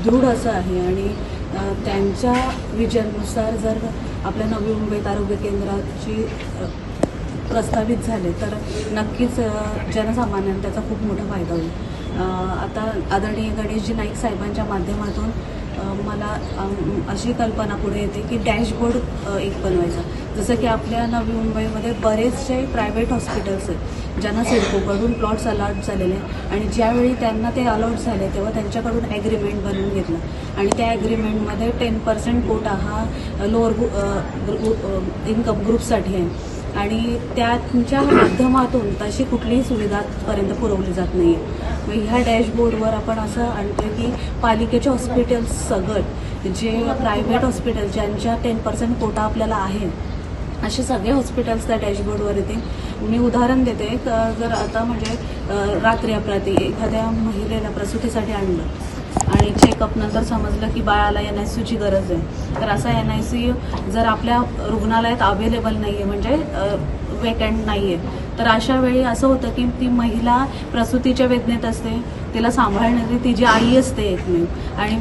दृढ असं आहे आणि त्यांच्या विजयानुसार जर आपल्या नवी मुंबईत आरोग्य केंद्राची प्रस्तावित झाले तर नक्कीच जनसामान्यांना त्याचा खूप मोठा फायदा होईल। आता आदरणीय गणेशजी नाईक साहेबांच्या माध्यमातून मला अशी कल्पना पुढे येते की डॅशबोर्ड एक बनवायचा, जसं की आपल्या नवी मुंबईमध्ये बरेचसे प्रायव्हेट हॉस्पिटल्स आहेत ज्यांना सिडकोकडून प्लॉट्स अलॉट झालेले आणि ज्यावेळी त्यांना ते अलॉट झाले तेव्हा त्यांच्याकडून ॲग्रीमेंट बनवून घेतलं आणि त्या ॲग्रीमेंटमध्ये 10% कोटा हा लोअर इन्कम ग्रुपसाठी आहे आणि त्यांच्या माध्यमातून तशी कुठलीही सुविधा आजपर्यंत पुरवली जात नाही आहे। मग ह्या डॅशबोर्डवर आपण असं आणतो की पालिकेचे हॉस्पिटल्स सगळं जे प्रायव्हेट हॉस्पिटल ज्यांच्या 10% कोटा आपल्याला आहे असे सगळे हॉस्पिटल्स त्या डॅशबोर्डवर येतील। मी उदाहरण देते, जर आता म्हणजे रात्री अपरात्री एखाद्या महिलेला प्रसूतीसाठी आणलं आणि चेकअप नंतर समजलं की बाळाला NICUची गरज आहे, तर असा NICU जर आपल्या रुग्णालयात अवेलेबल नाही आहे म्हणजे वेकंट नाही आहे, तर अशा वेळी असं होतं की ती महिला प्रसूतीच्या वेदनेत असते, तिला सांभाळणारी तिची आई असते एकमेव आणि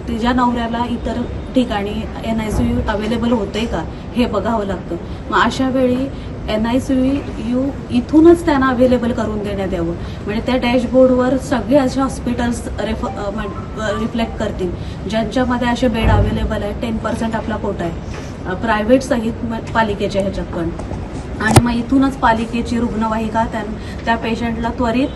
तिच्या नवऱ्याला इतर ठिकाणी NICU अवेलेबल होते का हे बघावं लागतं। मग अशा वेळी NICU इथूनच त्यांना अवेलेबल करून देण्यात यावं, म्हणजे त्या डॅशबोर्डवर सगळे असे हॉस्पिटल्स रिफ्लेक्ट करतील ज्यांच्यामध्ये असे बेड अवेलेबल आहे, 10% आपला कोटा आहे प्रायव्हेट सहित पालिकेच्या ह्याच्यात पण, आणि मग इथूनच पालिकेची रुग्णवाहिका त्या पेशंटला त्वरित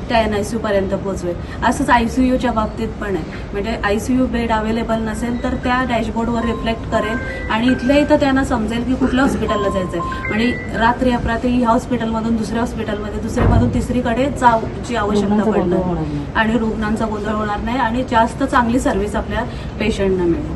त्या NICU पर्यंत पोहोचवेल। असंच ICUच्या बाबतीत पण आहे, म्हणजे ICU बेड अवेलेबल नसेल तर त्या डॅशबोर्डवर रिफ्लेक्ट करेल आणि इथल्या इथं त्यांना समजेल की कुठल्या हॉस्पिटलला जायचं आहे, म्हणजे रात्री अपरात्री ह्या हॉस्पिटलमधून दुसऱ्या हॉस्पिटलमध्ये दुसऱ्यामधून तिसरीकडे जाऊची आवश्यकता पडणार आणि रुग्णांचा गोंधळ होणार नाही आणि जास्त चांगली सर्व्हिस आपल्या पेशंटना मिळेल।